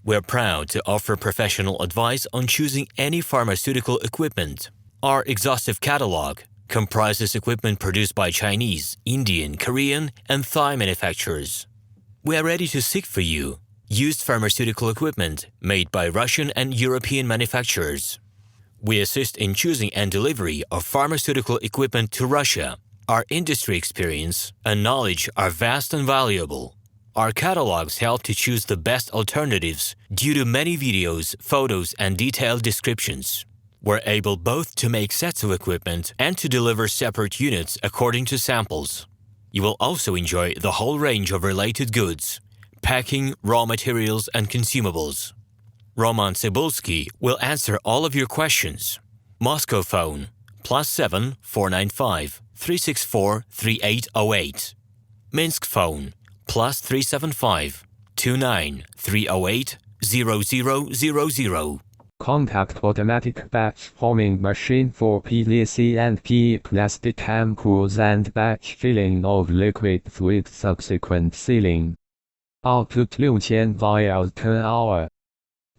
We're proud to offer professional advice on choosing any pharmaceutical equipment. Our exhaustive catalog comprises equipment produced by Chinese, Indian, Korean, and Thai manufacturers. We are ready to seek for you used pharmaceutical equipment made by Russian and European manufacturers. We assist in choosing and delivery of pharmaceutical equipment to Russia. Our industry experience and knowledge are vast and valuable. Our catalogs help to choose the best alternatives due to many videos, photos, and detailed descriptions. We're able both to make sets of equipment and to deliver separate units according to samples. You will also enjoy the whole range of related goods, packing, raw materials, and consumables. RomanTsibulsky will answer all of your questions. Moscow phone +7 495 364 3808. Minsk phone +375 29 308 0000. Contact automatic batch forming machine for PVC and PE plastic ampoules and batch filling of liquids with subsequent sealing. Output 6000 vials per hour.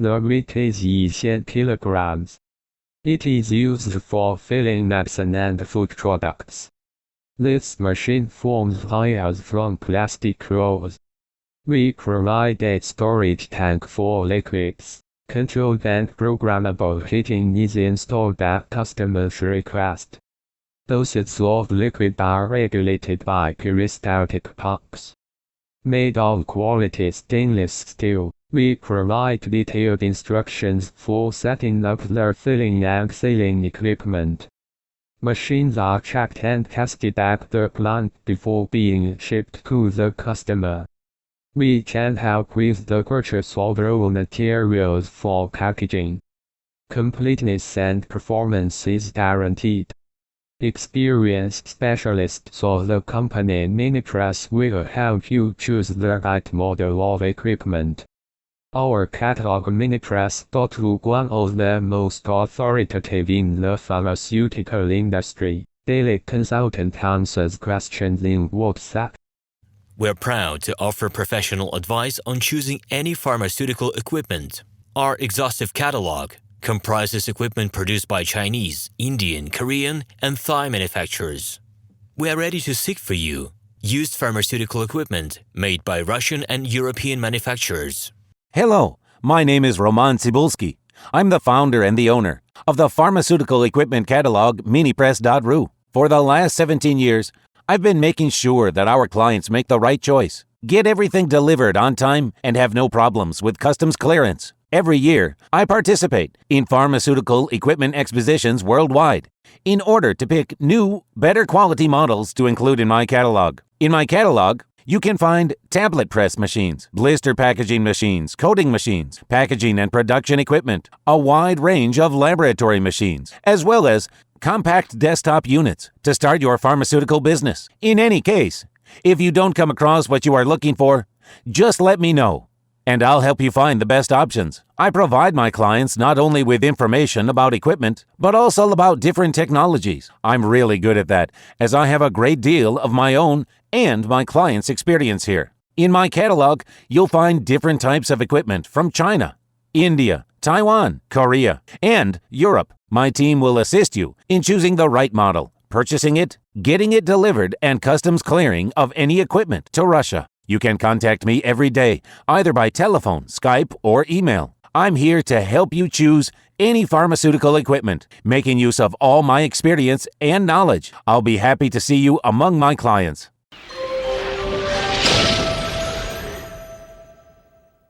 The weight is 1000 kilograms. It is used for filling medicine and food products. This machine forms vials from plastic rolls. We provide a storage tank for liquids. Controlled and programmable heating is installed at customer's request. Doses of liquid are regulated by peristaltic pucks. Made of quality stainless steel, we provide detailed instructions for setting up the filling and sealing equipment. Machines are checked and tested at the plant before being shipped to the customer. We can help with the purchase of raw materials for packaging. Completeness and performance is guaranteed. Experienced specialists of the company Minipress will help you choose the right model of equipment. Our catalog Minipress.ru, one of the most authoritative in the pharmaceutical industry. Daily consultant answers questions in WhatsApp. We're proud to offer professional advice on choosing any pharmaceutical equipment. Our exhaustive catalog comprises equipment produced by Chinese, Indian, Korean, and Thai manufacturers. We are ready to seek for you used pharmaceutical equipment made by Russian and European manufacturers. Hello, my name is RomanTsibulsky. I'm the founder and the owner of the pharmaceutical equipment catalog Minipress.ru. For the last 17 years, I've been making sure that our clients make the right choice, get everything delivered on time, and have no problems with customs clearance. Every year, I participate in pharmaceutical equipment expositions worldwide in order to pick new, better quality models to include in my catalog. In my catalog, you can find tablet press machines, blister packaging machines, coating machines, packaging and production equipment, a wide range of laboratory machines, as well as compact desktop units to start your pharmaceutical business. In any case, if you don't come across what you are looking for, just let me know, and I'll help you find the best options. I provide my clients not only with information about equipment, but also about different technologies. I'm really good at that, as I have a great deal of my own and my clients' experience here. In my catalog, you'll find different types of equipment from China, India, Taiwan, Korea, and Europe. My team will assist you in choosing the right model, purchasing it, getting it delivered, and customs clearing of any equipment to Russia. You can contact me every day, either by telephone, Skype, or email. I'm here to help you choose any pharmaceutical equipment, making use of all my experience and knowledge. I'll be happy to see you among my clients.